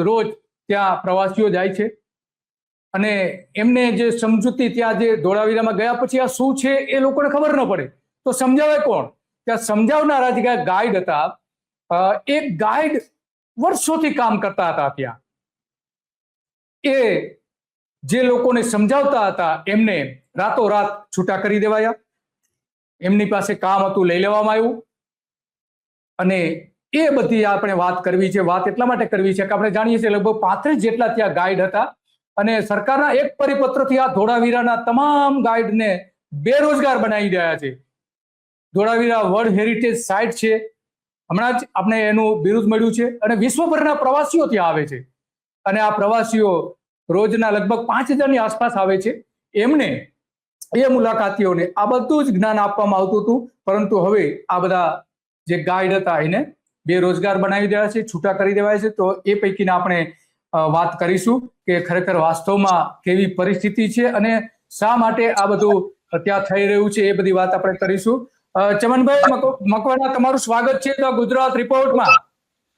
રોજ ત્યાં પ્રવાસીઓ જાય છે અને એમને જે સમજૂતી ત્યાં જે ધોળાવીરામાં ગયા પછી આ શું છે એ લોકોને ખબર ન પડે તો સમજાવે કોણ? ત્યાં સમજાવનારા જે ગાઈડ હતા, એક ગાઈડ વર્ષોથી કામ કરતા હતા ત્યાં. એ જે લોકોને સમજાવતા હતા એમને રાતોરાત છૂટા કરી દેવાયા. એમની પાસે કામ હતું, લઈ લેવામાં આવ્યું. અને એ બધી આપણે વાત કરવી છે. વાત એટલા માટે કરવી છે કે આપણે જાણીએ છીએ લગભગ 35 જેટલા ત્યાં ગાઈડ હતા અને સરકારના એક પરિપત્રથી આ ધોળાવીરાના તમામ ગાઈડને બેરોજગાર બનાવી રહ્યા છે. ધોળાવીરા વર્લ્ડ હેરિટેજ સાઇટ છે, હમણાં જ આપણે એનું બિરુદ મળ્યું છે અને વિશ્વભરના પ્રવાસીઓ ત્યાં આવે છે. અને આ પ્રવાસીઓ રોજના લગભગ 5000ની આસપાસ આવે છે. એમને એ મુલાકાતીઓને આ બધું જ જ્ઞાન આપવામાં આવતું હતું, પરંતુ હવે આ બધા જે ગાઈડ હતા એને બેરોજગાર બનાવી દેવા છે, છૂટા કરી દેવાય છે. તો એ પૈકીના આપણે વાત કરીશું કે ખરેખર વાસ્તવમાં કેવી પરિસ્થિતિ છે અને શા માટે આ બધું ત્યાં થઈ રહ્યું છે, એ બધી વાત આપણે કરીશું. ચમનભાઈ મકવાણા, તમારું સ્વાગત છે તો ગુજરાત રિપોર્ટમાં.